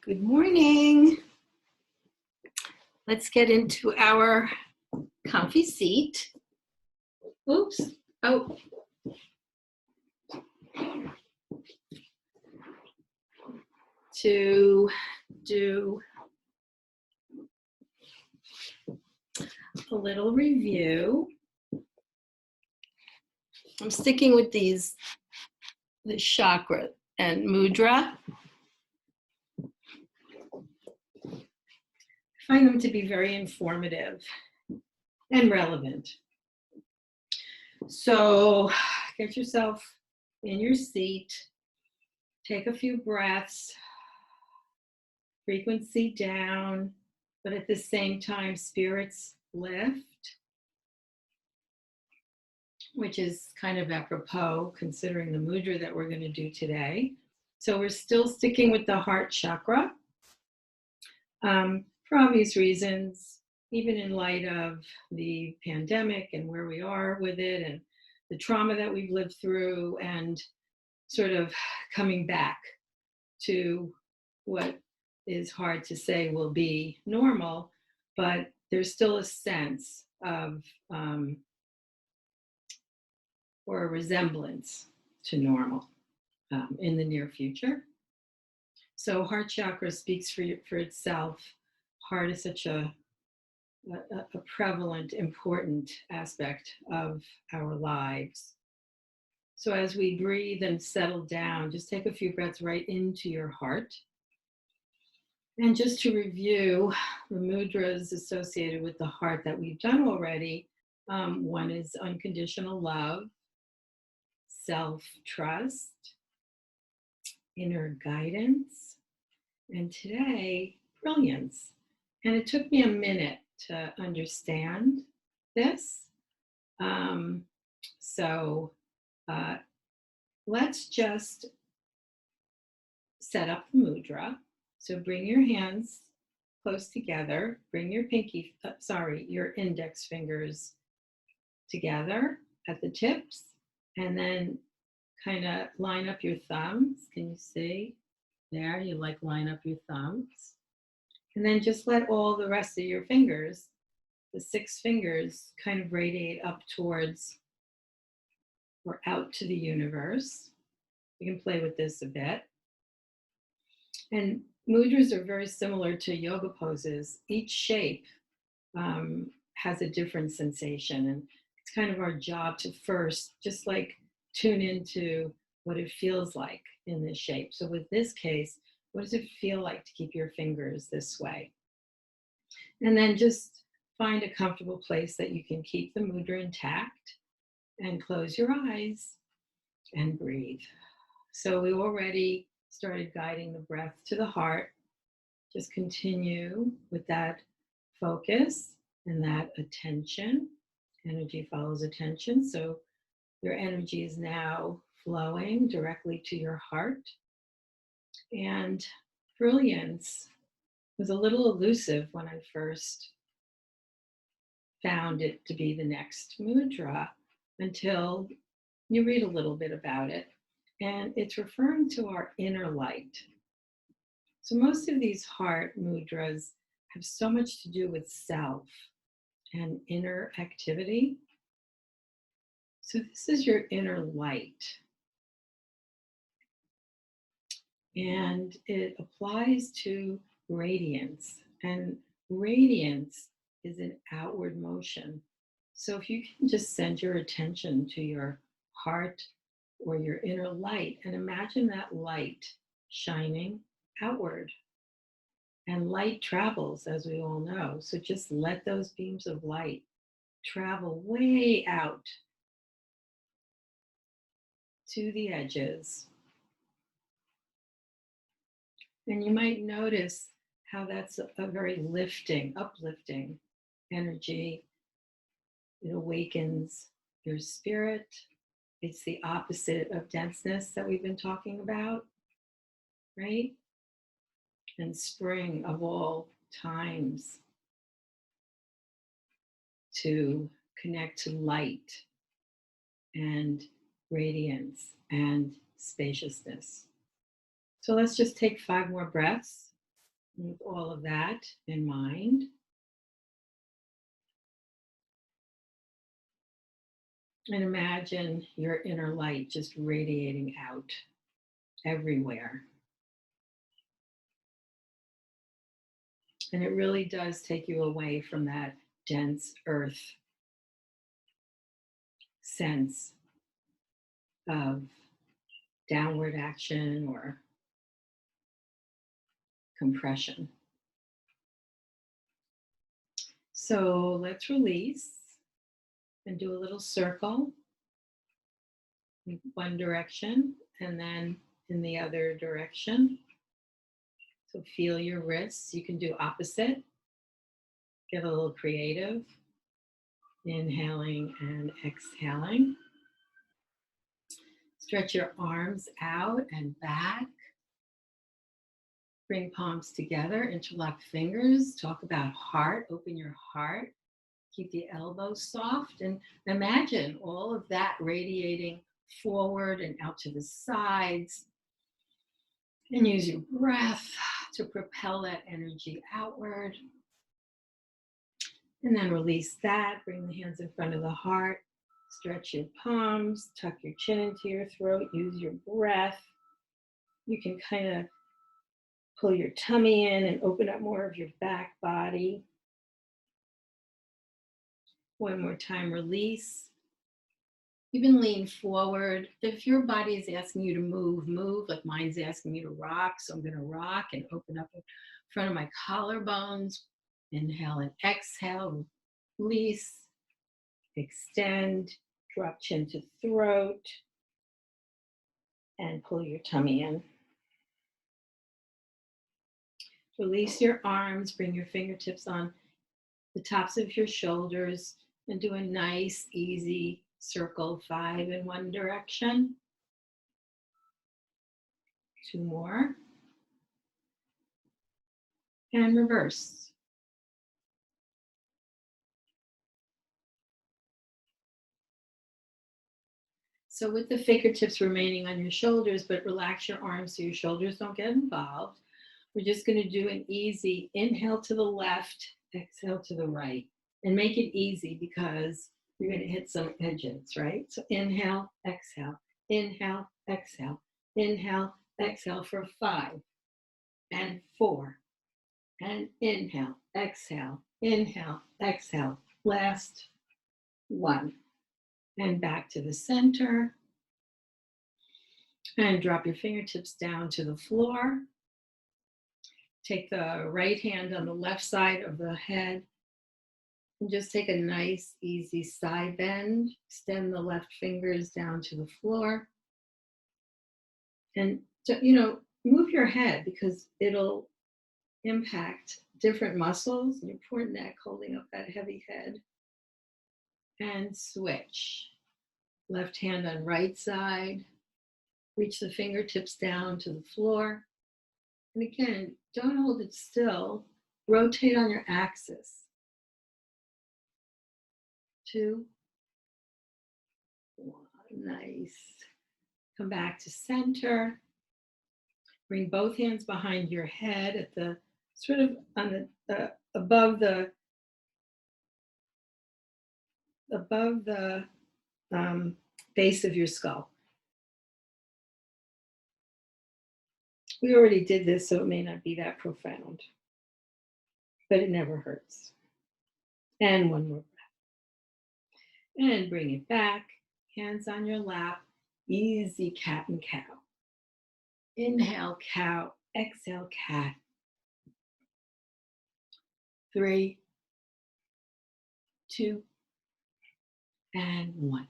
Good morning. Let's get into our comfy seat. Oops. Oh. To do a little review. I'm sticking with the chakra and mudra. I find them to be very informative and relevant. So get yourself in your seat, take a few breaths, frequency down, but at the same time, spirits lift, which is kind of apropos considering the mudra that we're going to do today. So we're still sticking with the heart chakra for obvious reasons, even in light of the pandemic and where we are with it and the trauma that we've lived through and sort of coming back to what is hard to say will be normal, but there's still a sense of or a resemblance to normal in the near future. So heart chakra speaks for itself. Heart is such a prevalent, important aspect of our lives. So as we breathe and settle down, just take a few breaths right into your heart. And just to review the mudras associated with the heart that we've done already, one is unconditional love, self-trust, inner guidance, and today, brilliance. And it took me a minute to understand this. Let's just set up the mudra. So bring your hands close together, bring your your index fingers together at the tips, and then kind of line up your thumbs. Can you see? There, you line up your thumbs. And then just let all the rest of your fingers, the 6 fingers, kind of radiate up towards or out to the universe. You can play with this a bit. And mudras are very similar to yoga poses. Each shape has a different sensation. And it's kind of our job to first just tune into what it feels like in this shape. So with this case, what does it feel like to keep your fingers this way? And then just find a comfortable place that you can keep the mudra intact and close your eyes and breathe. So we already started guiding the breath to the heart. Just continue with that focus and that attention. Energy follows attention. So your energy is now flowing directly to your heart. And brilliance was a little elusive when I first found it to be the next mudra until you read a little bit about it. And it's referring to our inner light. So most of these heart mudras have so much to do with self and inner activity. So this is your inner light. And it applies to radiance. And radiance is an outward motion. So if you can just send your attention to your heart or your inner light and imagine that light shining outward. And light travels, as we all know. So just let those beams of light travel way out to the edges. And you might notice how that's a very uplifting energy. It awakens your spirit. It's the opposite of denseness that we've been talking about, right? And spring of all times to connect to light and radiance and spaciousness. So let's just take 5 more breaths. With all of that in mind, and imagine your inner light just radiating out everywhere. And it really does take you away from that dense earth sense of downward action or compression. So let's release and do a little circle in one direction and then in the other direction. So feel your wrists. You can do opposite. Get a little creative. Inhaling and exhaling. Stretch your arms out and back. Bring palms together, interlock fingers. Talk about heart. Open your heart. Keep the elbows soft and imagine all of that radiating forward and out to the sides. And use your breath to propel that energy outward. And then release that. Bring the hands in front of the heart. Stretch your palms. Tuck your chin into your throat. Use your breath. You can kind of pull your tummy in and open up more of your back body. One more time, release. Even lean forward. If your body is asking you to move, move. Like mine's asking me to rock, so I'm going to rock and open up in front of my collarbones. Inhale and exhale. Release. Extend. Drop chin to throat. And pull your tummy in. Release your arms. Bring your fingertips on the tops of your shoulders and do a nice, easy circle 5 in one direction. 2 more. And reverse. So with the fingertips remaining on your shoulders, but relax your arms so your shoulders don't get involved. We're just going to do an easy inhale to the left, exhale to the right. And make it easy because you're going to hit some edges, right? So inhale, exhale, inhale, exhale, inhale, exhale for 5 and 4. And inhale, exhale, inhale, exhale. Last 1. And back to the center. And drop your fingertips down to the floor. Take the right hand on the left side of the head. And just take a nice, easy side bend. Extend the left fingers down to the floor. And, move your head because it'll impact different muscles. Your poor neck holding up that heavy head. And switch. Left hand on right side. Reach the fingertips down to the floor. And again, don't hold it still. Rotate on your axis. 2, 1, nice. Come back to center. Bring both hands behind your head at the sort of on the above the base of your skull. We already did this, so it may not be that profound, but it never hurts. And one more breath. And bring it back, hands on your lap, easy cat and cow. Inhale, cow, exhale, cat. 3, 2, and 1.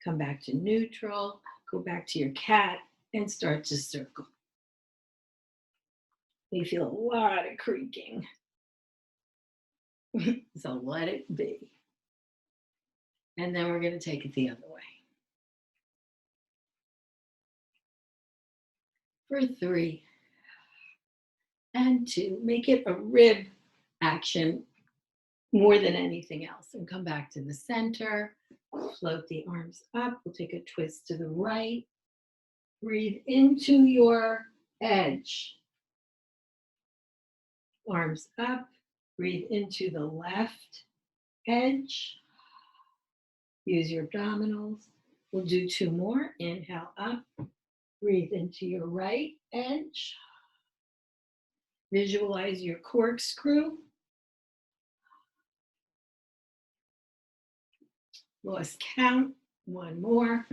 Come back to neutral, go back to your cat, and start to circle. You feel a lot of creaking. So let it be. And then we're going to take it the other way. For 3 and 2, make it a rib action more than anything else. And come back to the center. Float the arms up. We'll take a twist to the right. Breathe into your edge. Arms up. Breathe into the left edge. Use your abdominals. We'll do 2 more. Inhale up. Breathe into your right edge. Visualize your corkscrew. Lost count. 1 more.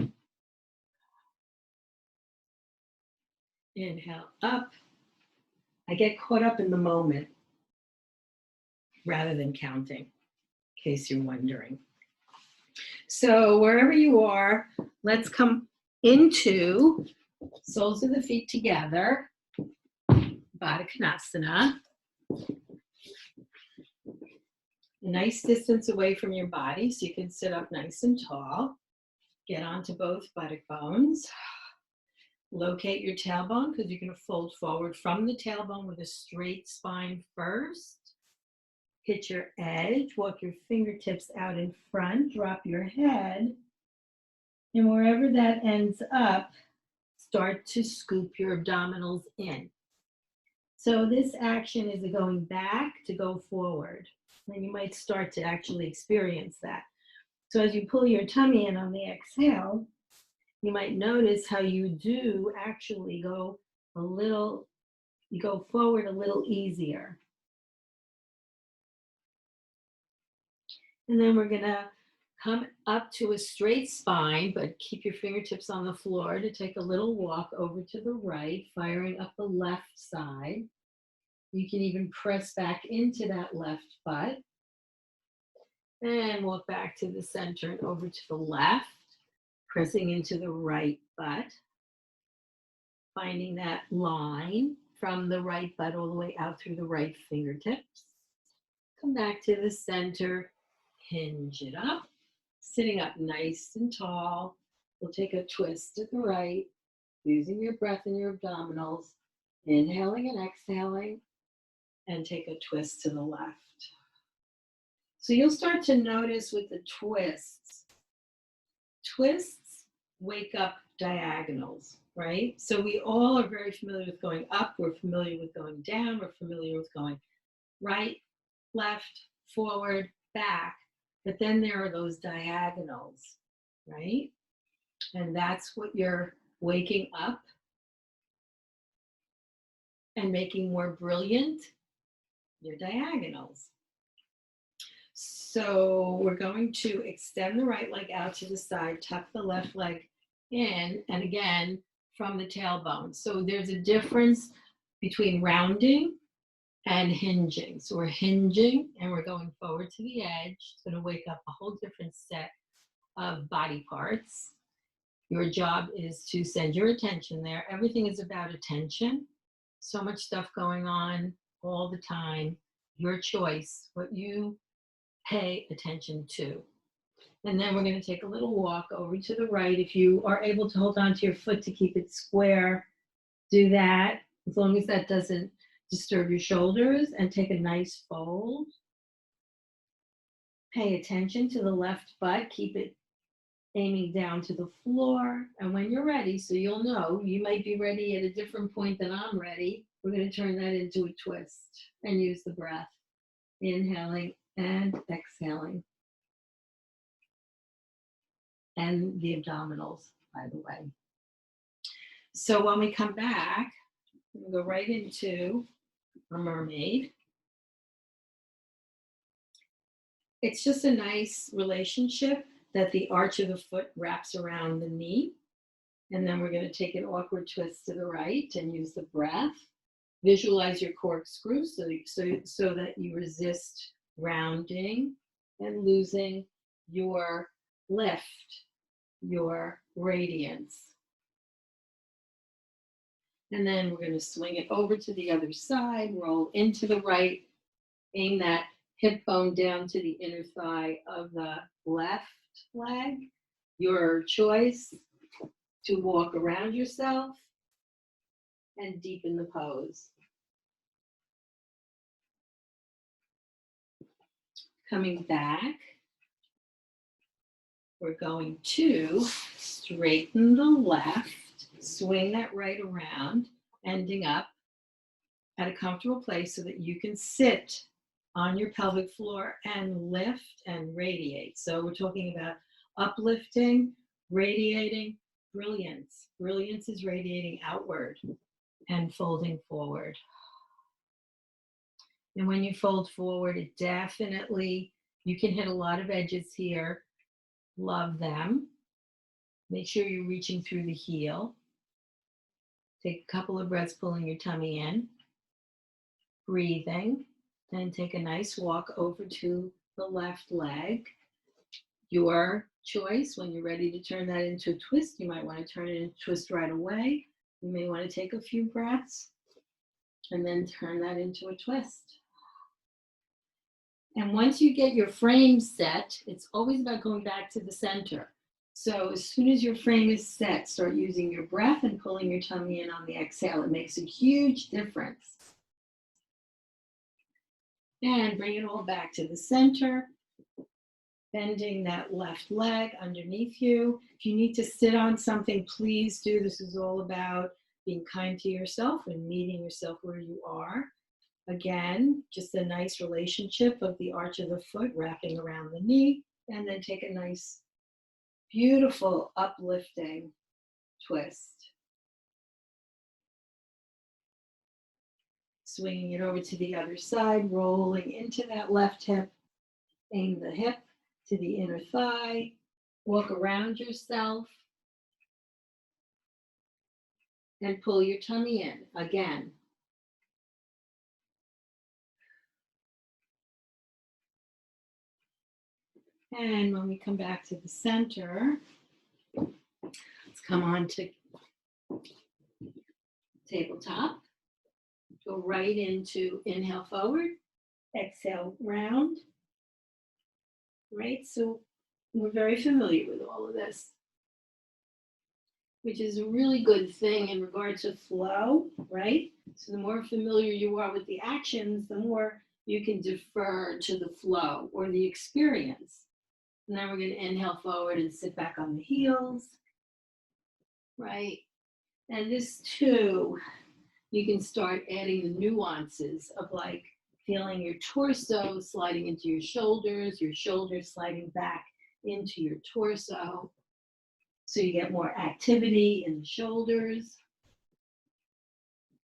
Inhale up. I get caught up in the moment rather than counting, in case you're wondering. So wherever you are, let's come into soles of the feet together, Baddha Konasana. A nice distance away from your body so you can sit up nice and tall. Get onto both buttock bones. Locate your tailbone because you're going to fold forward from the tailbone with a straight spine first. Hit your edge, walk your fingertips out in front, drop your head, and wherever that ends up, start to scoop your abdominals in. So this action is going back to go forward, and you might start to actually experience that. So as you pull your tummy in on the exhale, you might notice how you do actually go you go forward a little easier. And then we're gonna come up to a straight spine, but keep your fingertips on the floor to take a little walk over to the right, firing up the left side. You can even press back into that left butt. And walk back to the center and over to the left, pressing into the right butt. Finding that line from the right butt all the way out through the right fingertips. Come back to the center, hinge it up, sitting up nice and tall. We'll take a twist to the right, using your breath in your abdominals, inhaling and exhaling, and take a twist to the left. So you'll start to notice with the twists wake up diagonals, right? So we all are very familiar with going up, we're familiar with going down, we're familiar with going right, left, forward, back, but then there are those diagonals, right? And that's what you're waking up and making more brilliant, your diagonals. So we're going to extend the right leg out to the side, tuck the left leg in, and again, from the tailbone. So there's a difference between rounding and hinging. So we're hinging and we're going forward to the edge. It's going to wake up a whole different set of body parts. Your job is to send your attention there. Everything is about attention. So much stuff going on all the time. Your choice, what you pay attention to. And then we're going to take a little walk over to the right. If you are able to hold on to your foot to keep it square, do that, as long as that doesn't disturb your shoulders, and take a nice fold. Pay attention to the left butt, keep it aiming down to the floor. And when you're ready, so you'll know, you might be ready at a different point than I'm ready, we're going to turn that into a twist and use the breath. Inhaling and exhaling. And the abdominals, by the way. So when we come back, we'll go right into a mermaid. It's just a nice relationship that the arch of the foot wraps around the knee. And then we're going to take an awkward twist to the right and use the breath. Visualize your corkscrew so that you resist rounding and losing your lift, your radiance. And then we're going to swing it over to the other side, roll into the right, aim that hip bone down to the inner thigh of the left leg. Your choice to walk around yourself and deepen the pose. Coming back, we're going to straighten the left, swing that right around, ending up at a comfortable place so that you can sit on your pelvic floor and lift and radiate. So we're talking about uplifting, radiating, brilliance. Brilliance is radiating outward and folding forward. And when you fold forward, it definitely, you can hit a lot of edges here. Love them. Make sure you're reaching through the heel. Take a couple of breaths, pulling your tummy in. Breathing. Then take a nice walk over to the left leg. Your choice. When you're ready to turn that into a twist, you might want to turn it into a twist right away. You may want to take a few breaths and then turn that into a twist. And once you get your frame set, it's always about going back to the center. So as soon as your frame is set, start using your breath and pulling your tummy in on the exhale. It makes a huge difference. And bring it all back to the center. Bending that left leg underneath you. If you need to sit on something, please do. This is all about being kind to yourself and meeting yourself where you are. Again, just a nice relationship of the arch of the foot wrapping around the knee, and then take a nice, beautiful, uplifting twist. Swinging it over to the other side, rolling into that left hip. Aim the hip to the inner thigh. Walk around yourself. And pull your tummy in again. And when we come back to the center, let's come on to tabletop. Go right into inhale forward, exhale round. Right, so we're very familiar with all of this, which is a really good thing in regard to flow, right? So the more familiar you are with the actions, the more you can defer to the flow or the experience. And then we're going to inhale forward and sit back on the heels, right? And this too, you can start adding the nuances of like feeling your torso sliding into your shoulders sliding back into your torso. So you get more activity in the shoulders.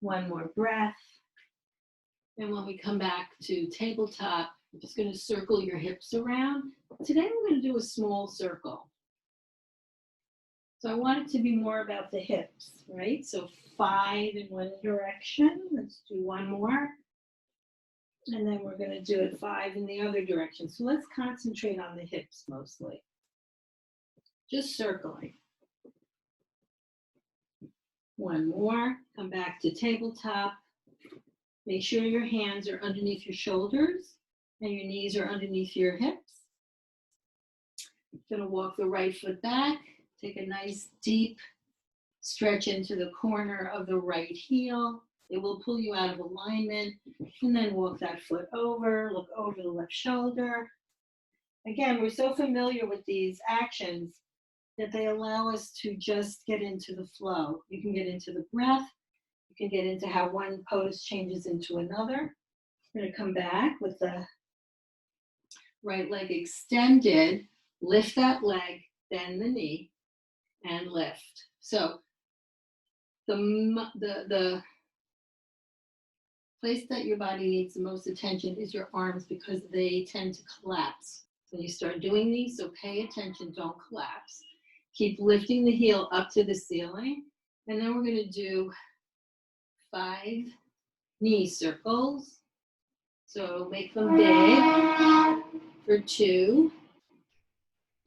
One more breath. And when we come back to tabletop, I'm just going to circle your hips around. Today we're going to do a small circle. So I want it to be more about the hips, right? So 5 in one direction. Let's do one more. And then we're going to do it 5 in the other direction. So let's concentrate on the hips mostly. Just circling. One more. Come back to tabletop. Make sure your hands are underneath your shoulders and your knees are underneath your hips. Going to walk the right foot back. Take a nice deep stretch into the corner of the right heel. It will pull you out of alignment. And then walk that foot over. Look over the left shoulder. Again, we're so familiar with these actions that they allow us to just get into the flow. You can get into the breath. You can get into how one pose changes into another. We're going to come back with the right leg extended. Lift that leg, bend the knee, and lift. So the place that your body needs the most attention is your arms because they tend to collapse when you start doing these. So pay attention, don't collapse. Keep lifting the heel up to the ceiling. And then we're going to do 5 knee circles. So make them big for 2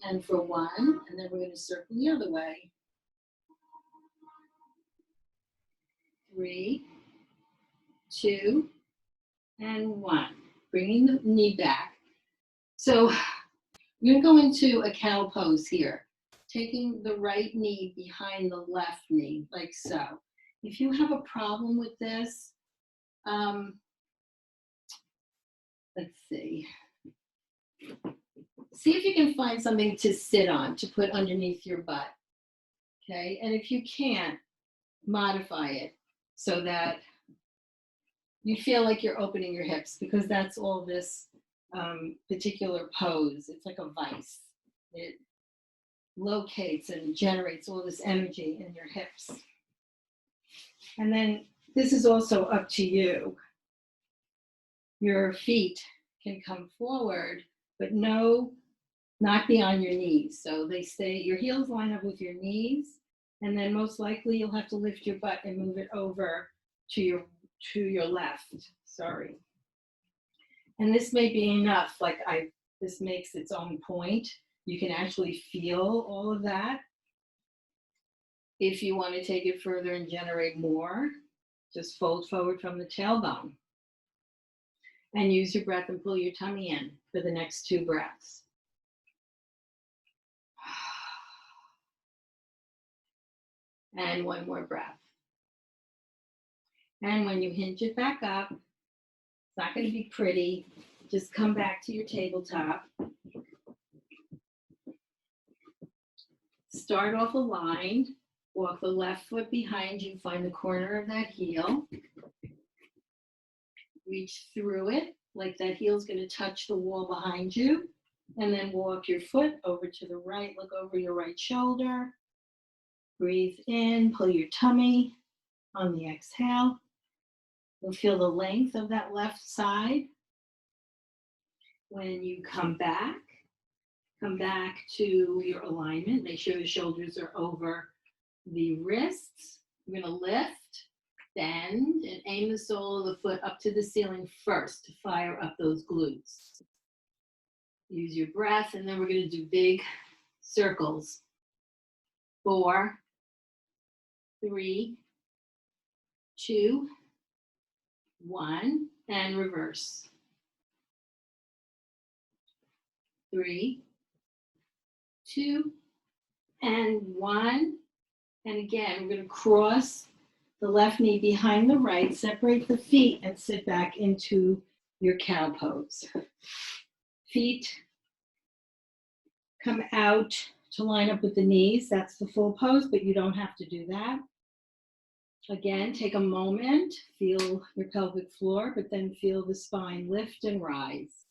and for 1. And then we're going to circle the other way. 3, 2, and 1. Bringing the knee back. So we're going to go into a cow pose here. Taking the right knee behind the left knee, like so. If you have a problem with this, let's see. See if you can find something to sit on, to put underneath your butt, okay? And if you can't, modify it so that you feel like you're opening your hips because that's all this particular pose. It's like a vice. It locates and generates all this energy in your hips. And then this is also up to you. Your feet can come forward, but no, not beyond your knees. So they stay, your heels line up with your knees, and then most likely you'll have to lift your butt and move it over to your left. Sorry. And this may be enough, this makes its own point. You can actually feel all of that. If you want to take it further and generate more, just fold forward from the tailbone and use your breath and pull your tummy in for the next 2 breaths. And 1 more breath. And when you hinge it back up, it's not going to be pretty. Just come back to your tabletop. Start off aligned. Walk the left foot behind you. Find the corner of that heel. Reach through it like that heel is going to touch the wall behind you. And then walk your foot over to the right. Look over your right shoulder. Breathe in. Pull your tummy on the exhale. You'll feel the length of that left side. When you come back to your alignment. Make sure the shoulders are over the wrists. You're going to lift, bend, and aim the sole of the foot up to the ceiling first to fire up those glutes. Use your breath, and then we're going to do big circles. 4, 3, 2, 1, and reverse. 3, 2, and 1. And again, we're going to cross the left knee behind the right, separate the feet, and sit back into your cow pose. Feet come out to line up with the knees. That's the full pose, but you don't have to do that. Again, take a moment, feel your pelvic floor, but then feel the spine lift and rise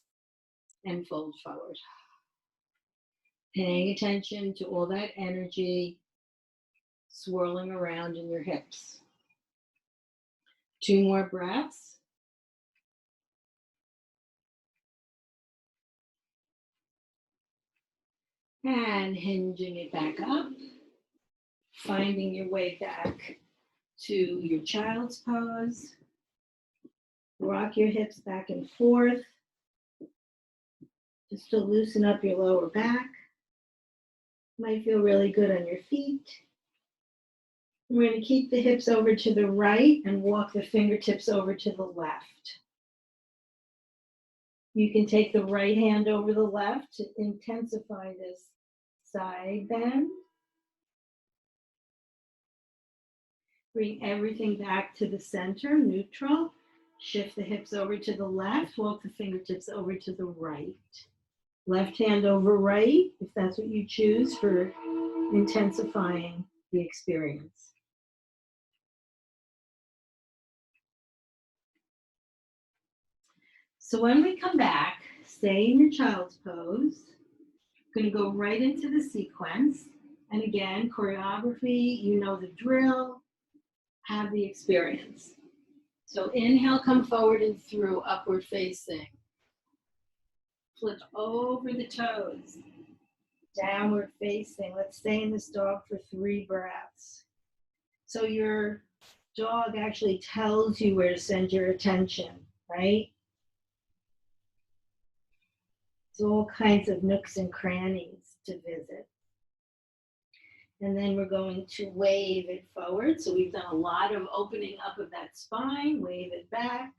and fold forward. Paying attention to all that energy swirling around in your hips. 2 more breaths. And hinging it back up. Finding your way back to your child's pose. Rock your hips back and forth. Just to loosen up your lower back. Might feel really good on your feet. We're going to keep the hips over to the right and walk the fingertips over to the left. You can take the right hand over the left to intensify this side bend. Bring everything back to the center, neutral. Shift the hips over to the left, walk the fingertips over to the right. Left hand over right, if that's what you choose for intensifying the experience. So when we come back, stay in your child's pose. Going to go right into the sequence. And again, choreography, you know the drill, have the experience. So inhale, come forward and through, upward facing. Flip over the toes, downward facing. Let's stay in this dog for 3 breaths. So your dog actually tells you where to send your attention, right? It's all kinds of nooks and crannies to visit. And then we're going to wave it forward. So we've done a lot of opening up of that spine. Wave it back.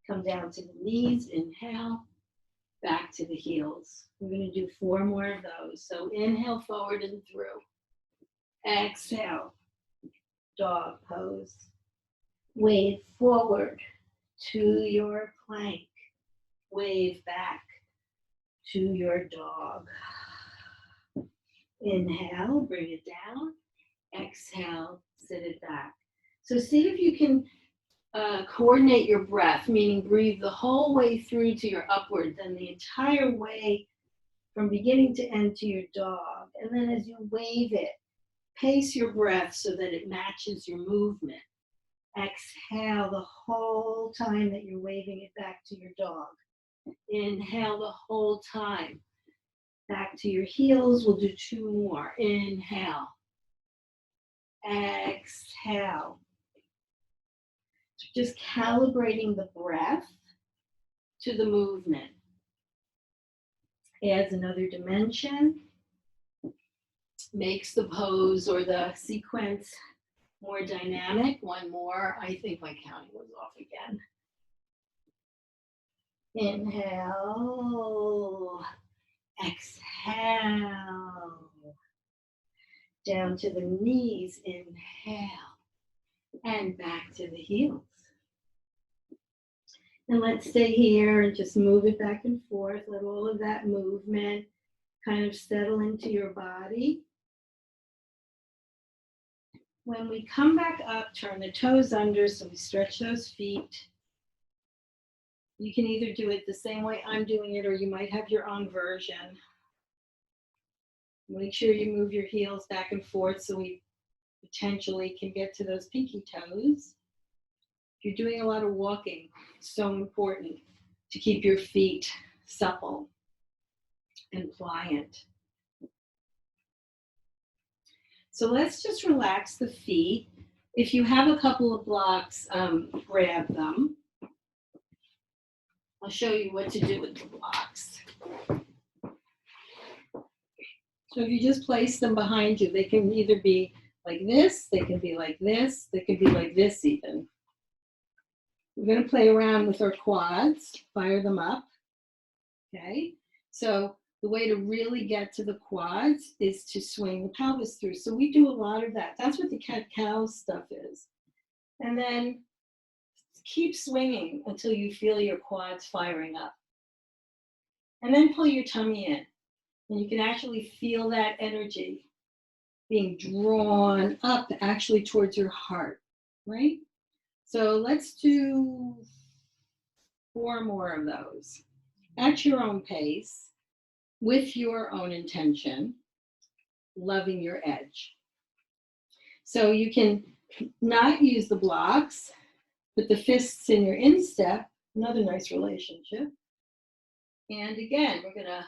Come down to the knees. Inhale. Back to the heels. We're going to do 4 more of those. So inhale forward and through. Exhale. Dog pose. Wave forward to your plank. Wave back to your dog. Inhale, bring it down. Exhale, sit it back. So see if you can coordinate your breath, meaning breathe the whole way through to your upward, then the entire way from beginning to end to your dog. And then as you wave it, pace your breath so that it matches your movement. Exhale the whole time that you're waving it back to your dog. Inhale the whole time. Back to your heels. We'll do 2 more. Inhale. Exhale. Just calibrating the breath to the movement. Adds another dimension. Makes the pose or the sequence more dynamic. 1 more. I think my counting was off again. Inhale. Exhale. Down to the knees. Inhale. And back to the heels. And let's stay here and just move it back and forth. Let all of that movement kind of settle into your body. When we come back up, turn the toes under so we stretch those feet. You can either do it the same way I'm doing it, or you might have your own version. Make sure you move your heels back and forth so we potentially can get to those pinky toes. If you're doing a lot of walking, it's so important to keep your feet supple and pliant. So let's just relax the feet. If you have a couple of blocks, grab them. I'll show you what to do with the blocks. So if you just place them behind you, they can either be like this, they can be like this, they can be like this even. We're going to play around with our quads, fire them up. Okay, so the way to really get to the quads is to swing the pelvis through. So we do a lot of that. That's what the cat-cow stuff is. And then keep swinging until you feel your quads firing up. And then pull your tummy in. And you can actually feel that energy being drawn up actually towards your heart, right? So let's do 4 more of those at your own pace, with your own intention, loving your edge. So you can not use the blocks, put the fists in your instep, another nice relationship. And again, we're going to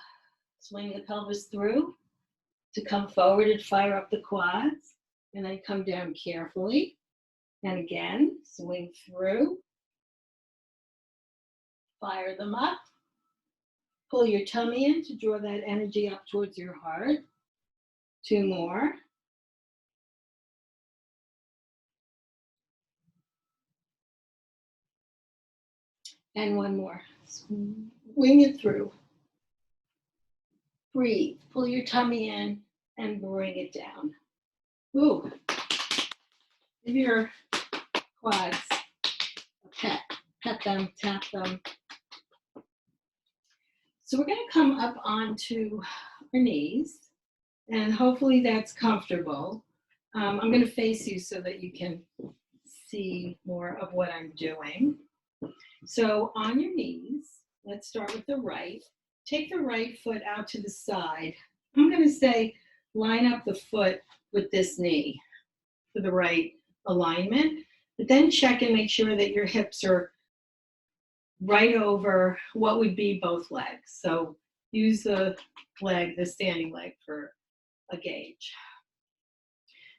swing the pelvis through to come forward and fire up the quads, and then come down carefully. And again, swing through, fire them up, pull your tummy in to draw that energy up towards your heart. 2 more. And 1 more. Swing it through. Breathe, pull your tummy in and bring it down. Ooh, give your quads a pet. Pet them, tap them. So we're going to come up onto our knees, and hopefully that's comfortable. I'm going to face you so that you can see more of what I'm doing. So on your knees, let's start with the right. Take the right foot out to the side. I'm going to say line up the foot with this knee for the right alignment, but then check and make sure that your hips are right over what would be both legs. So use the standing leg for a gauge.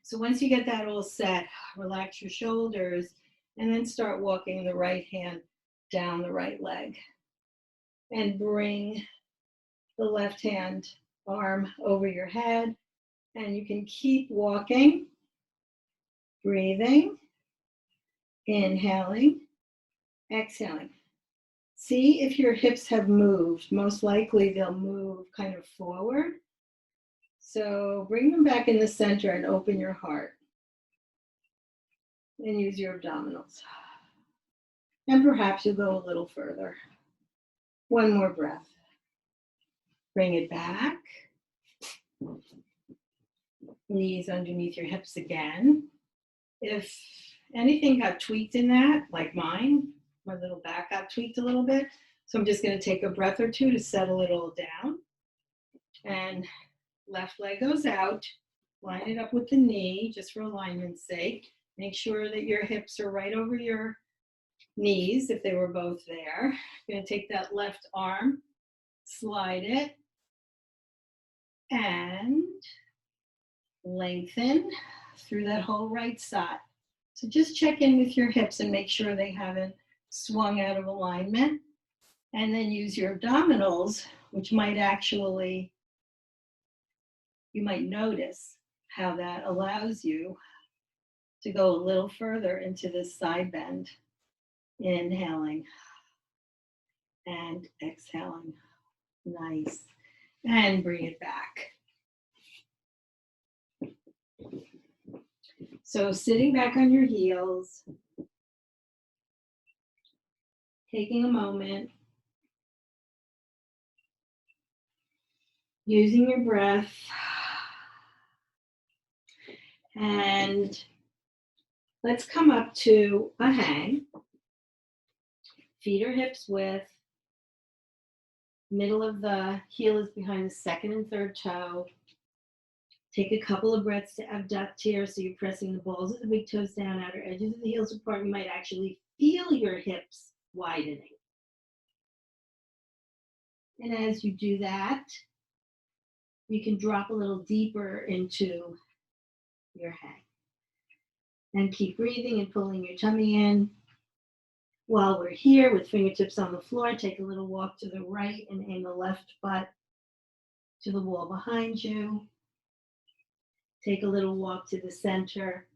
So once you get that all set, relax your shoulders and then start walking the right hand down the right leg. And bring the left hand arm over your head. And you can keep walking, breathing, inhaling, exhaling. See if your hips have moved. Most likely they'll move kind of forward. So bring them back in the center and open your heart. And use your abdominals. And perhaps you'll go a little further. 1 more breath. Bring it back. Knees underneath your hips again. If anything got tweaked in that, like mine, my little back got tweaked a little bit. So I'm just going to take a breath or two to settle it all down. And left leg goes out. Line it up with the knee, just for alignment's sake. Make sure that your hips are right over your knees if they were both there. You're going to take that left arm, slide it, and lengthen through that whole right side. So just check in with your hips and make sure they haven't swung out of alignment. And then use your abdominals, which might actually, you might notice how that allows you to go a little further into this side bend. Inhaling and exhaling. Nice. And bring it back. So sitting back on your heels, taking a moment, using your breath, and let's come up to a hang. Feet are hips width. Middle of the heel is behind the second and third toe. Take a couple of breaths to abduct here, so you're pressing the balls of the big toes down, outer edges of the heels apart. You might actually feel your hips widening. And as you do that, you can drop a little deeper into your hang. And keep breathing and pulling your tummy in. While we're here with fingertips on the floor, take a little walk to the right and aim the left butt to the wall behind you. Take a little walk to the center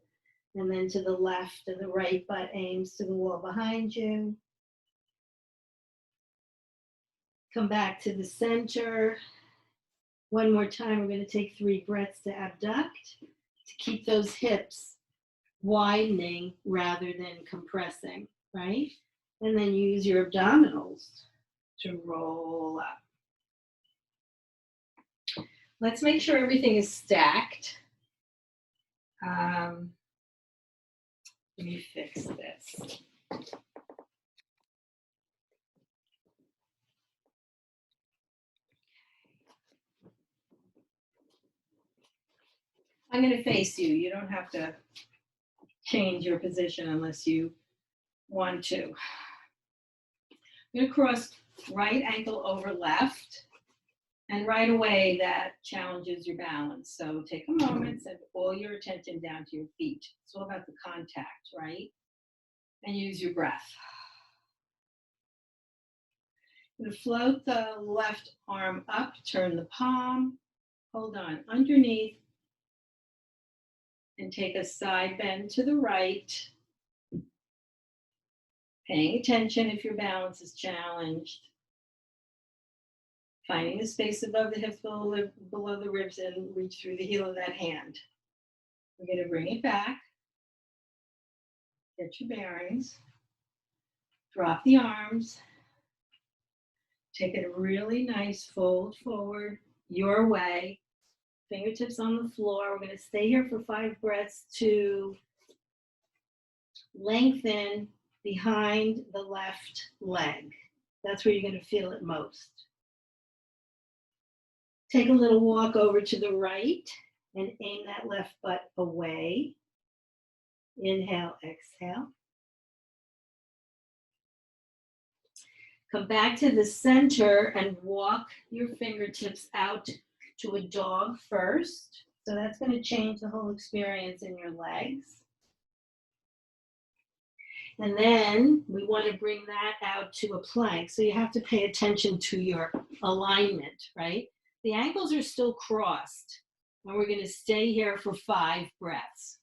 and then to the left, and the right butt aims to the wall behind you. Come back to the center. One more time, we're going to take 3 breaths to abduct, to keep those hips widening rather than compressing, right? And then use your abdominals to roll up. Let's make sure everything is stacked. Let me fix this. I'm going to face you. You don't have to change your position unless you want to. I'm going to cross right ankle over left. And right away, that challenges your balance. So take a moment, send all your attention down to your feet. It's all about the contact, right? And use your breath. You're going to float the left arm up, turn the palm, hold on underneath, and take a side bend to the right. Paying attention if your balance is challenged. Finding the space above the hips, below the ribs, and reach through the heel of that hand. We're going to bring it back. Get your bearings. Drop the arms. Take a really nice fold forward your way. Fingertips on the floor. We're going to stay here for 5 breaths to lengthen behind the left leg. That's where you're going to feel it most. Take a little walk over to the right and aim that left butt away. Inhale, exhale. Come back to the center and walk your fingertips out to a dog first. So that's going to change the whole experience in your legs. And then we want to bring that out to a plank. So you have to pay attention to your alignment, right? The ankles are still crossed, and we're going to stay here for 5 breaths.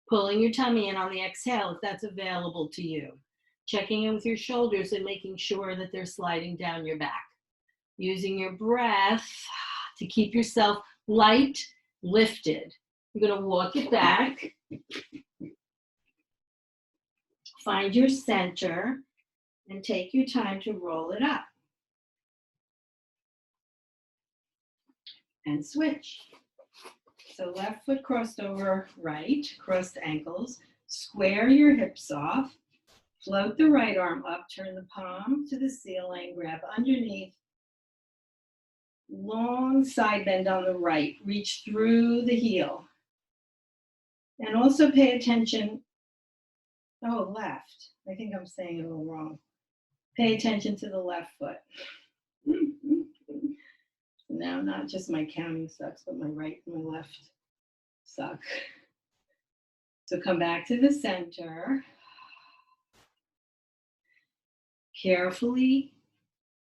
Pulling your tummy in on the exhale if that's available to you. Checking in with your shoulders and making sure that they're sliding down your back. Using your breath to keep yourself light, lifted. You're going to walk it back. Find your center and take your time to roll it up. And switch. So left foot crossed over right, crossed ankles. Square your hips off. Float the right arm up. Turn the palm to the ceiling. Grab underneath. Long side bend on the right. Reach through the heel. And also pay attention. Oh, left. I think I'm saying it a little wrong. Pay attention to the left foot. Now, not just my counting sucks, but my right and my left suck. So come back to the center. Carefully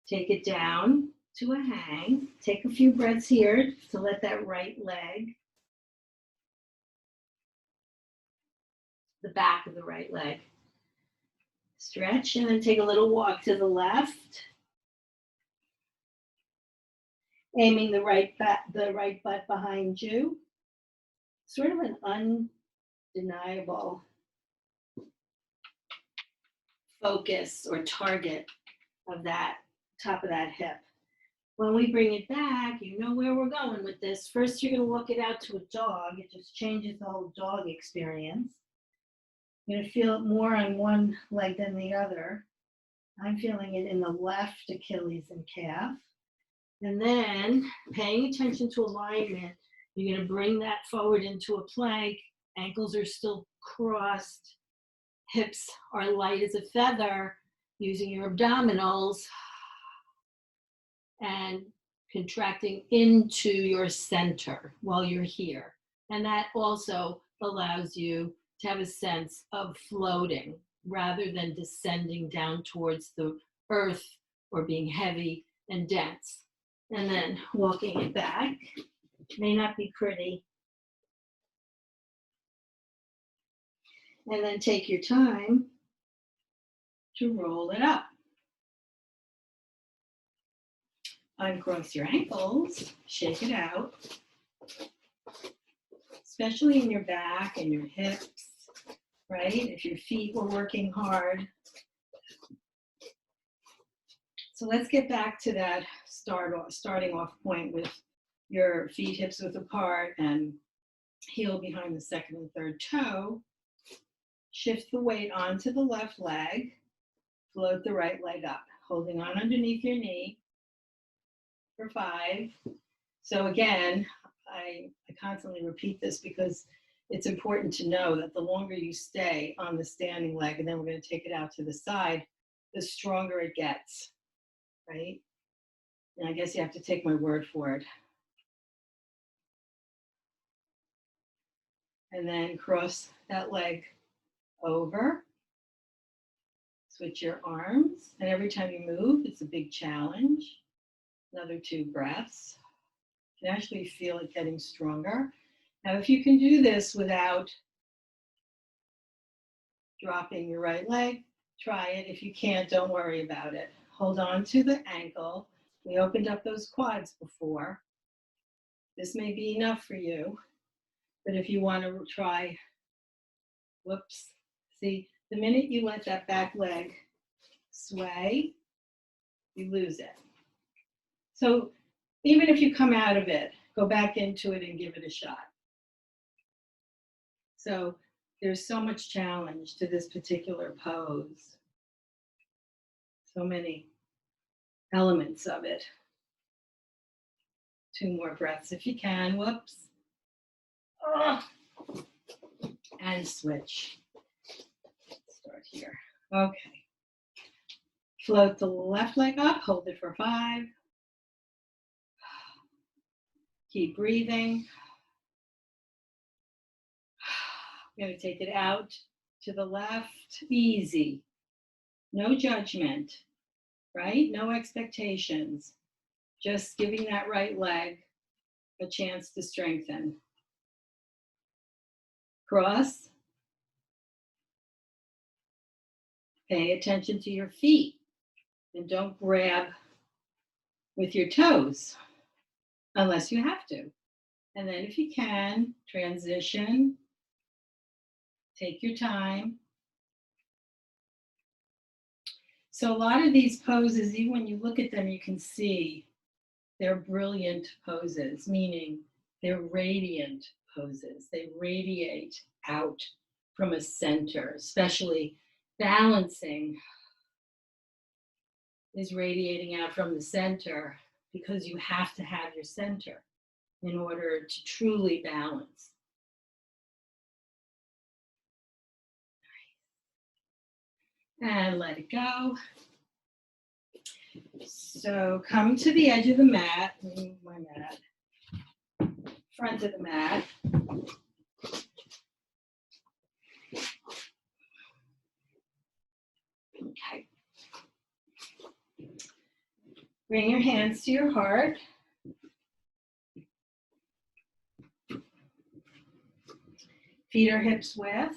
take it down to a hang. Take a few breaths here to let that right leg, the back of the right leg, stretch, and then take a little walk to the left. Aiming the right butt behind you. Sort of an undeniable focus or target of that top of that hip. When we bring it back, you know where we're going with this. First, you're going to walk it out to a dog. It just changes the whole dog experience. You're going to feel it more on one leg than the other. I'm feeling it in the left Achilles and calf. And then paying attention to alignment, you're going to bring that forward into a plank. Ankles are still crossed. Hips are light as a feather, using your abdominals and contracting into your center while you're here. And that also allows you to have a sense of floating rather than descending down towards the earth or being heavy and dense. And then walking it back. May not be pretty. And then take your time to roll it up. Uncross your ankles, shake it out, especially in your back and your hips, right? If your feet were working hard. So let's get back to that starting off point with your feet hips width apart and heel behind the second and third toe. Shift the weight onto the left leg, float the right leg up, holding on underneath your knee for 5. So again, I constantly repeat this because it's important to know that the longer you stay on the standing leg, and then we're going to take it out to the side, the stronger it gets, right? And I guess you have to take my word for it. And then cross that leg over. Switch your arms. And every time you move, it's a big challenge. Another 2 breaths. You can actually feel it getting stronger. Now, if you can do this without dropping your right leg, try it. If you can't, don't worry about it. Hold on to the ankle. We opened up those quads before. This may be enough for you, but if you want to try, whoops, see, the minute you let that back leg sway, you lose it. So even if you come out of it, go back into it and give it a shot. So there's so much challenge to this particular pose. So many elements of it. 2 more breaths if you can. Whoops. Oh. And switch. Start here. Okay. Float the left leg up. Hold it for 5. Keep breathing. I'm going to take it out to the left. Easy. No judgment, right? No expectations. Just giving that right leg a chance to strengthen. Cross. Pay attention to your feet and don't grab with your toes unless you have to. And then if you can, transition. Take your time. So a lot of these poses, even when you look at them, you can see they're brilliant poses, meaning They're radiant poses. They radiate out from a center, especially balancing is radiating out from the center because you have to have your center in order to truly balance. And let it go. So come to the edge of the mat. Move my mat. Front of the mat. Okay. Bring your hands to your heart. Feet or hips width.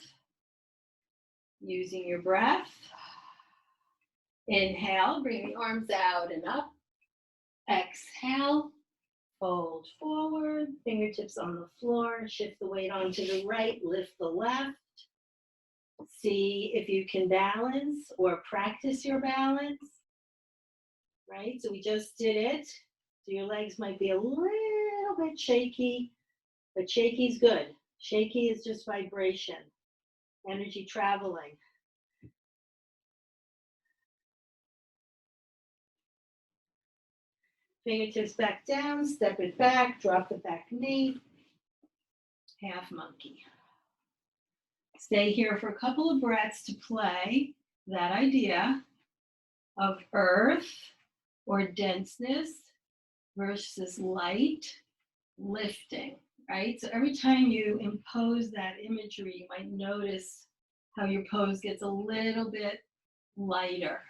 Using your breath. Inhale, bring the arms out and up. Exhale, fold forward, fingertips on the floor, shift the weight onto the right, lift the left. See if you can balance or practice your balance, right? So we just did it. So your legs might be a little bit shaky, but shaky is good. Shaky is just vibration, energy traveling. Fingertips back down, step it back, drop the back knee, half monkey. Stay here for a couple of breaths to play that idea of earth or denseness versus light lifting, right? So every time you impose that imagery, you might notice how your pose gets a little bit lighter.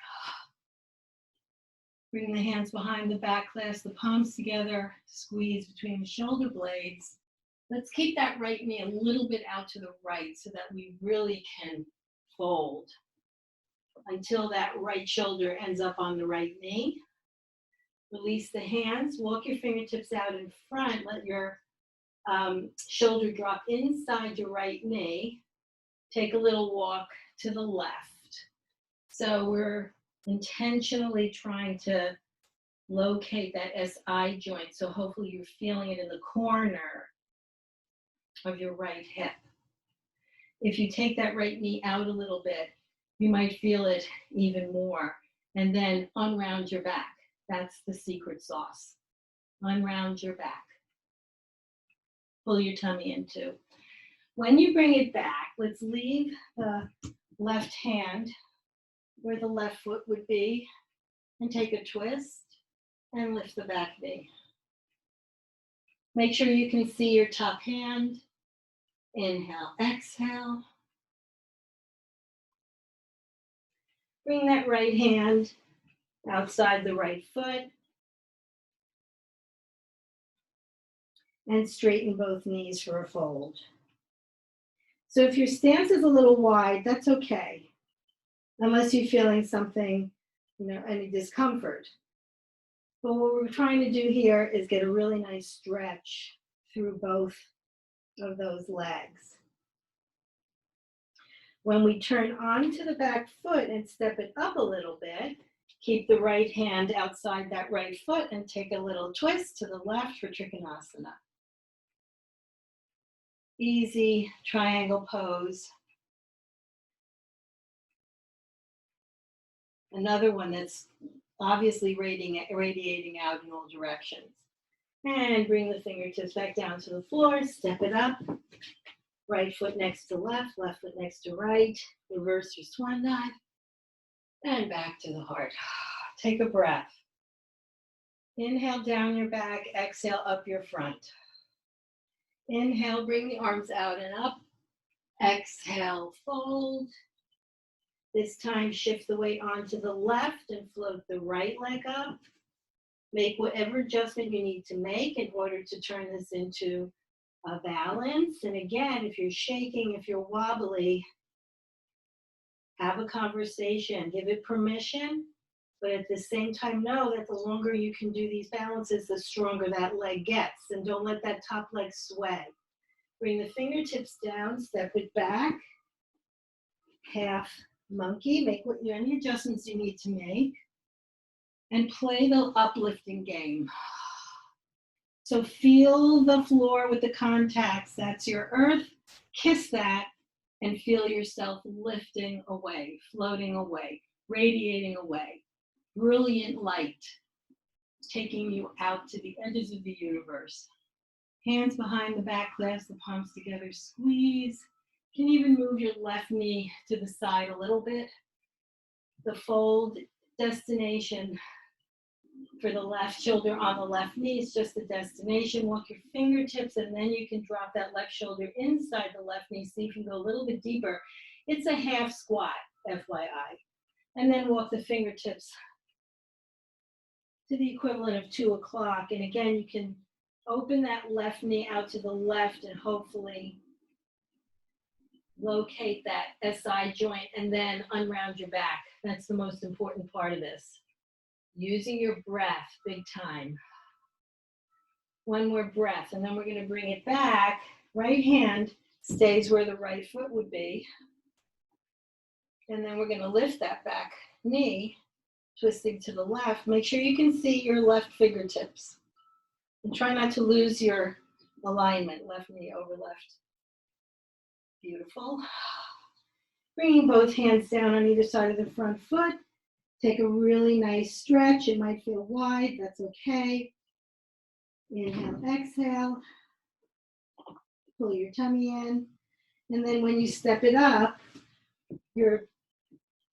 Bring the hands behind the back, clasp the palms together, squeeze between the shoulder blades. Let's keep that right knee a little bit out to the right so that we really can fold until that right shoulder ends up on the right knee. Release the hands, walk your fingertips out in front, let your shoulder drop inside your right knee. Take a little walk to the left. So we're intentionally trying to locate that SI joint. So hopefully you're feeling it in the corner of your right hip. If you take that right knee out a little bit, you might feel it even more. And then unround your back. That's the secret sauce. Unround your back. Pull your tummy into. When you bring it back, let's leave the left hand where the left foot would be and take a twist and lift the back knee. Make sure you can see your top hand. Inhale, exhale. Bring that right hand outside the right foot. And straighten both knees for a fold. So if your stance is a little wide, that's okay. Unless you're feeling something, any discomfort. But what we're trying to do here is get a really nice stretch through both of those legs. When we turn onto the back foot and step it up a little bit, keep the right hand outside that right foot and take a little twist to the left for Trikonasana. Easy triangle pose. Another one that's obviously radiating out in all directions. And bring the fingertips back down to the floor, step it up. Right foot next to left foot next to right. Reverse your swan dive. And back to the heart. Take a breath. Inhale down your back, exhale up your front. Inhale, bring the arms out and up. Exhale, fold. This time, shift the weight onto the left and float the right leg up. Make whatever adjustment you need to make in order to turn this into a balance. And again, if you're shaking, if you're wobbly, have a conversation, give it permission, but at the same time, know that the longer you can do these balances, the stronger that leg gets. And don't let that top leg sway. Bring the fingertips down, step it back, half monkey, make any adjustments you need to make, and play the uplifting game. So feel the floor with the contacts. That's your earth. Kiss that and feel yourself lifting away, floating away, radiating away. Brilliant light taking you out to the edges of the universe. Hands behind the back, clasp the palms together, squeeze. You can even move your left knee to the side a little bit. The fold destination for the left shoulder on the left knee is just the destination. Walk your fingertips and then you can drop that left shoulder inside the left knee so you can go a little bit deeper. It's a half squat, FYI. And then walk the fingertips to the equivalent of 2 o'clock. And again, you can open that left knee out to the left and hopefully locate that SI joint and then unround your back. That's the most important part of this. Using your breath, big time. One more breath, and then we're going to bring it back. Right hand stays where the right foot would be. And then we're going to lift that back knee, twisting to the left. Make sure you can see your left fingertips. And try not to lose your alignment, left knee over left. Beautiful. Bringing both hands down on either side of the front foot. Take a really nice stretch. It might feel wide, that's okay. Inhale, exhale. Pull your tummy in. And then when you step it up, you're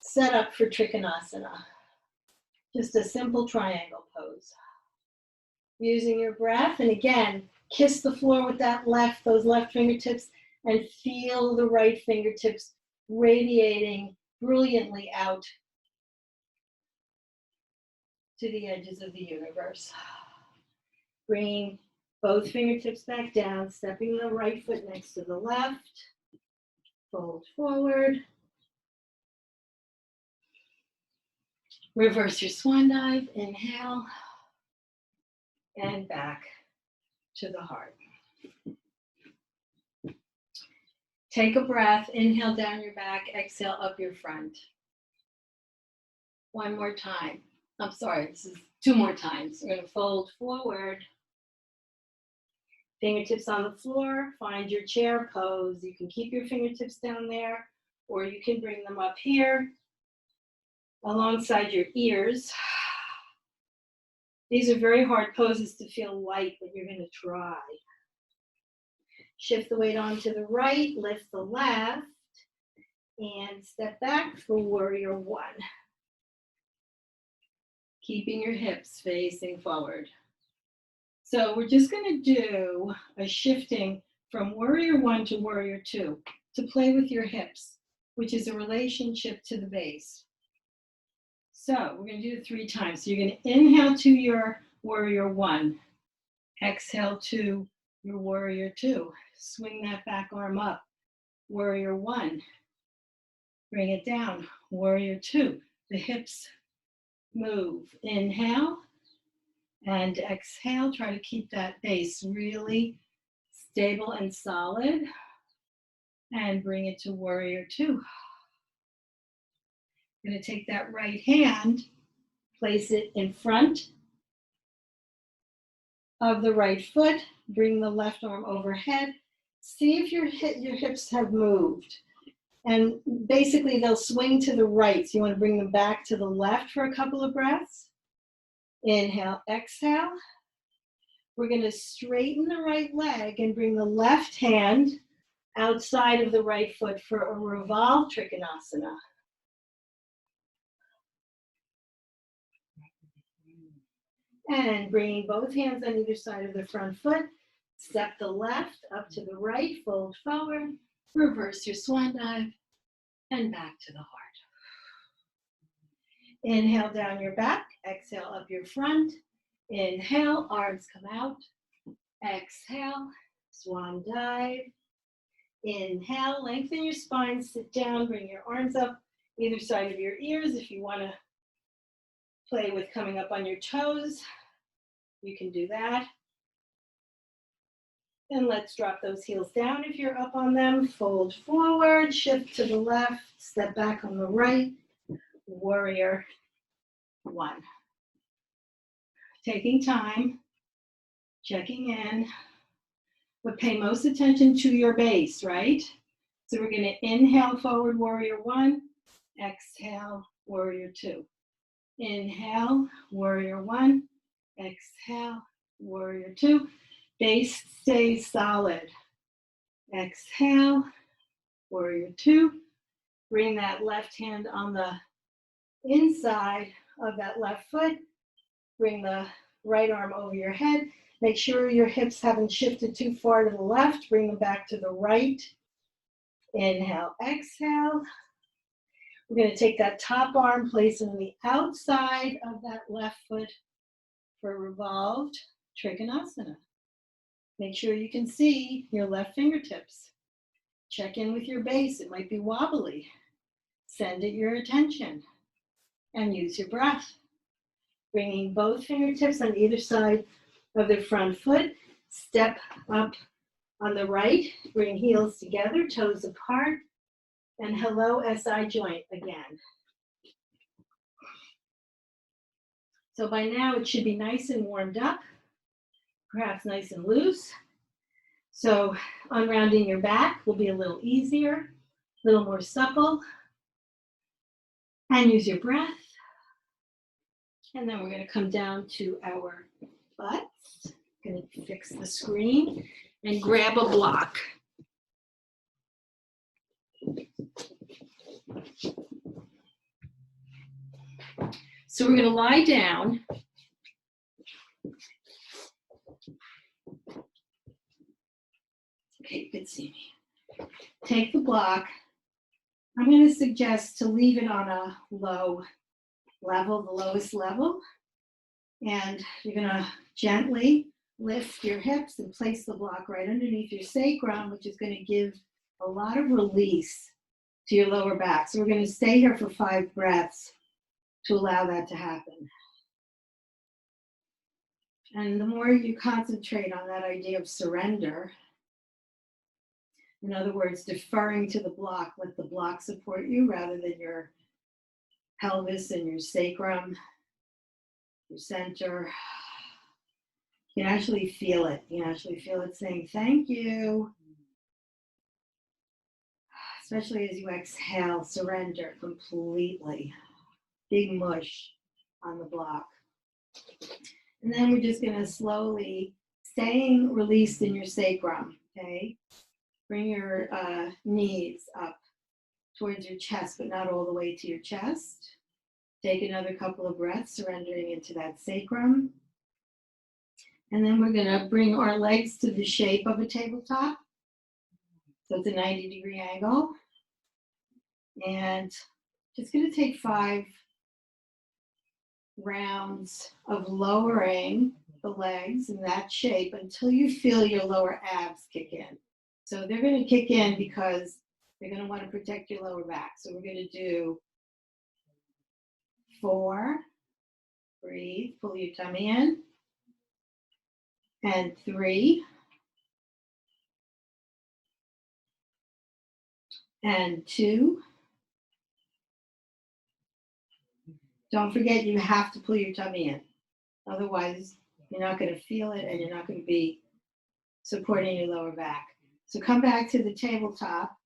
set up for Trikonasana. Just a simple triangle pose. Using your breath, and again, kiss the floor with those left fingertips, and feel the right fingertips radiating brilliantly out to the edges of the universe. Bringing both fingertips back down, stepping the right foot next to the left. Fold forward. Reverse your swan dive. Inhale. And back to the heart. Take a breath. Inhale down your back. Exhale up your front. One more time. I'm sorry, this is 2 more times. We're going to fold forward. Fingertips on the floor. Find your chair pose. You can keep your fingertips down there, or you can bring them up here alongside your ears. These are very hard poses to feel light, but you're going to try. Shift the weight onto the right, lift the left, and step back for warrior one. Keeping your hips facing forward. So we're just going to do a shifting from warrior one to warrior two to play with your hips, which is a relationship to the base. So we're going to do it 3 times. So you're going to inhale to your warrior one, exhale to your warrior two. Swing that back arm up, warrior one. Bring it down, warrior two. The hips move. Inhale and exhale. Try to keep that base really stable and solid. And bring it to warrior two. I'm going to take that right hand, place it in front of the right foot. Bring the left arm overhead. See if your hips have moved. And basically they'll swing to the right. So you want to bring them back to the left for a couple of breaths. Inhale, exhale. We're going to straighten the right leg and bring the left hand outside of the right foot for a revolve Trikonasana. And bringing both hands on either side of the front foot. Step the left up to the right, fold forward, reverse your swan dive, and back to the heart. Inhale down your back, exhale up your front. Inhale, arms come out. Exhale, swan dive. Inhale, lengthen your spine, sit down, bring your arms up either side of your ears. If you want to play with coming up on your toes, you can do that. And let's drop those heels down if you're up on them. Fold forward, shift to the left, step back on the right, warrior one. Taking time, checking in, but pay most attention to your base, right? So we're going to inhale, forward warrior one, exhale, warrior two. Inhale, warrior one, exhale, warrior two. Base stays solid. Exhale, warrior two. Bring that left hand on the inside of that left foot. Bring the right arm over your head. Make sure your hips haven't shifted too far to the left. Bring them back to the right. Inhale, exhale. We're going to take that top arm, place it on the outside of that left foot for revolved Trikonasana. Make sure you can see your left fingertips. Check in with your base. It might be wobbly. Send it your attention and use your breath. Bringing both fingertips on either side of the front foot. Step up on the right. Bring heels together, toes apart. And hello, SI joint again. So by now it should be nice and warmed up, perhaps nice and loose. So unrounding your back will be a little easier, a little more supple. And use your breath. And then we're going to come down to our butts. Going to fix the screen and grab a block. So we're going to lie down. Okay, good seeing me. Take the block. I'm going to suggest to leave it on a low level, the lowest level. And you're going to gently lift your hips and place the block right underneath your sacrum, which is going to give a lot of release to your lower back. So we're going to stay here for 5 breaths to allow that to happen. And the more you concentrate on that idea of surrender, in other words, deferring to the block, let the block support you rather than your pelvis and your sacrum, your center. You can actually feel it. You can actually feel it saying, thank you. Especially as you exhale, surrender completely. Big mush on the block. And then we're just going to slowly, staying released in your sacrum, okay? Bring your knees up towards your chest, but not all the way to your chest. Take another couple of breaths, surrendering into that sacrum. And then we're going to bring our legs to the shape of a tabletop. So it's a 90-degree angle. And just going to take 5 rounds of lowering the legs in that shape until you feel your lower abs kick in. So they're going to kick in because they're going to want to protect your lower back. So we're going to do 4. Breathe, pull your tummy in. And 3. And 2. Don't forget, you have to pull your tummy in. Otherwise, you're not going to feel it and you're not going to be supporting your lower back. So come back to the tabletop.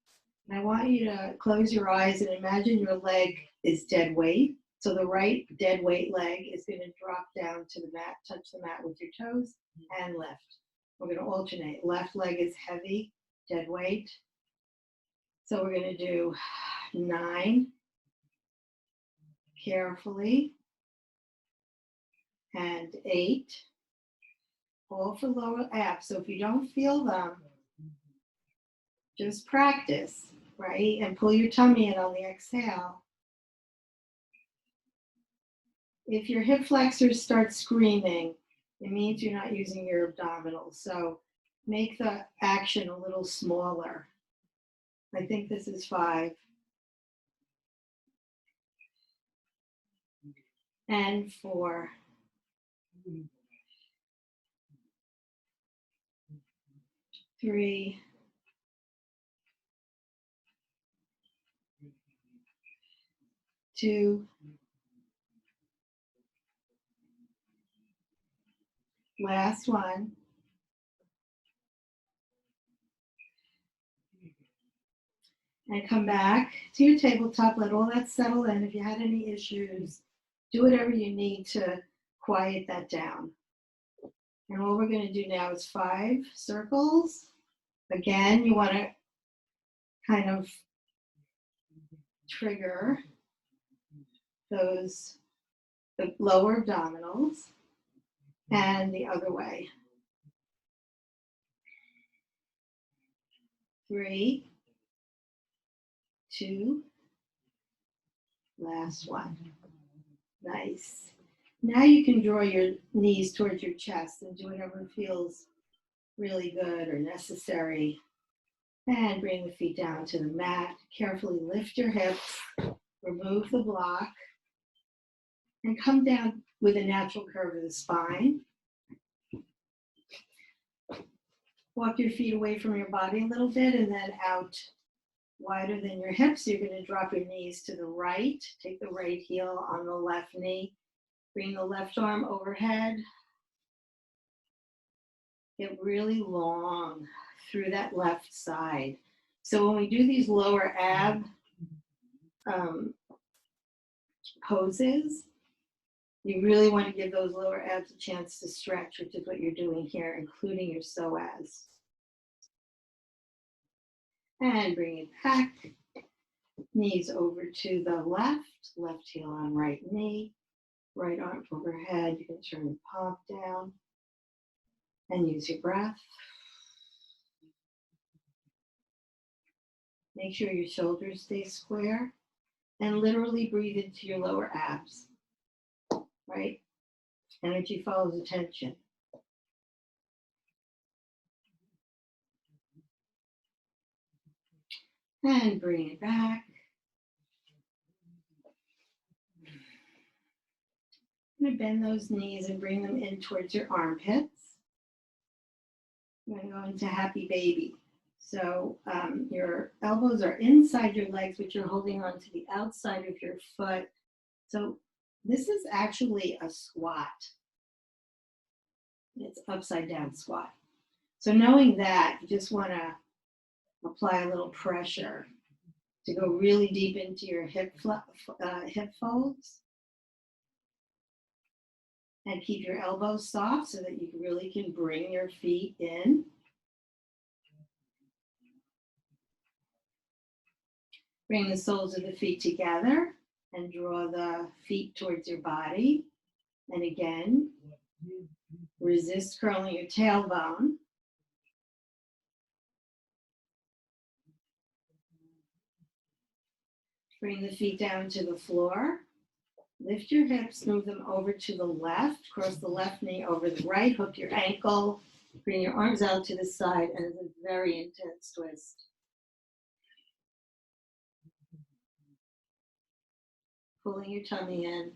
And I want you to close your eyes and imagine your leg is dead weight. So the right dead weight leg is going to drop down to the mat, touch the mat with your toes, and lift. We're going to alternate. Left leg is heavy, dead weight. So we're going to do 9 carefully, and 8, all for lower abs. So if you don't feel them, just practice, right? And pull your tummy in on the exhale. If your hip flexors start screaming, it means you're not using your abdominals. So make the action a little smaller. I think this is 5. And 4. 3. 2. Last one. And come back to your tabletop, let all that settle in. If you had any issues, do whatever you need to quiet that down. And what we're going to do now is 5 circles. Again, you want to kind of trigger those, the lower abdominals, and the other way. 3, 2, last one. Nice. Now you can draw your knees towards your chest and do whatever feels really good or necessary. And bring the feet down to the mat. Carefully lift your hips, remove the block, and come down with a natural curve of the spine. Walk your feet away from your body a little bit and then out wider than your hips. You're going to drop your knees to the right. Take the right heel on the left knee. Bring the left arm overhead. Get really long through that left side. So when we do these lower ab poses, you really want to give those lower abs a chance to stretch, which is what you're doing here, including your psoas. And bring it back. Knees over to the left heel on right knee, right arm overhead. You can turn the palm down and use your breath. Make sure your shoulders stay square and literally breathe into your lower abs, right? Energy follows attention. And bring it back. I'm going to bend those knees and bring them in towards your armpits. I'm going to go into happy baby. So your elbows are inside your legs, but you're holding on to the outside of your foot. So this is actually a squat. It's upside down squat. So knowing that, you just want to apply a little pressure to go really deep into your hip folds. And keep your elbows soft so that you really can bring your feet in. Bring the soles of the feet together and draw the feet towards your body. And again, resist curling your tailbone. Bring the feet down to the floor. Lift your hips, move them over to the left, cross the left knee over the right, hook your ankle, bring your arms out to the side, and it's a very intense twist. Pulling your tummy in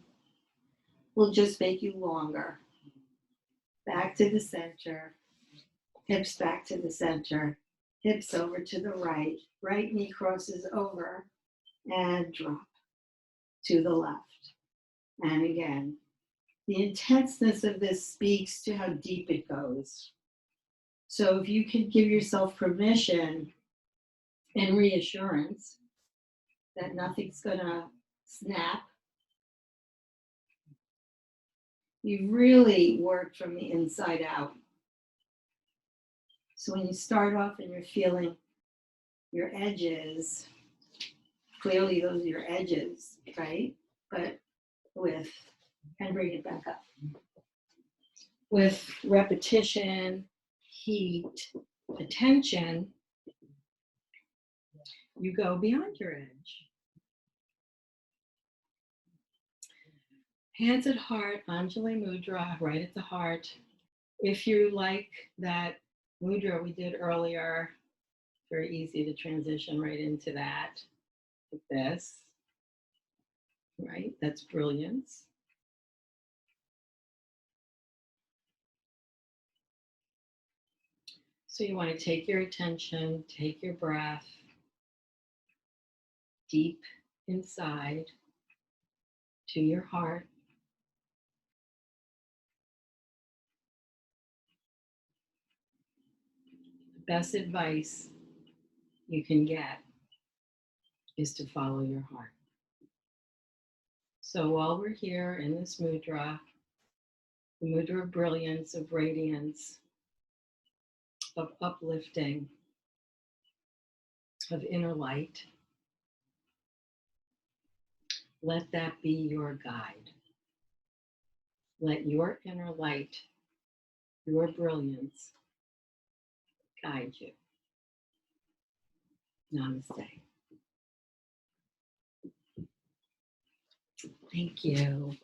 will just make you longer. Back to the center, hips back to the center, hips over to the right, right knee crosses over, and drop to the left. And again, the intenseness of this speaks to how deep it goes. So if you can give yourself permission and reassurance that nothing's gonna snap, you really work from the inside out. So when you start off and you're feeling your edges, clearly those are your edges, right? But and bring it back up. With repetition, heat, attention, you go beyond your edge. Hands at heart, Anjali Mudra, right at the heart. If you like that mudra we did earlier, very easy to transition right into that, like this, right? That's brilliance. So you want to take your attention, take your breath deep inside to your heart. The best advice you can get is to follow your heart. So while we're here in this mudra, the mudra of brilliance, of radiance, of uplifting, of inner light, let that be your guide. Let your inner light, your brilliance, guide you. Namaste. Thank you.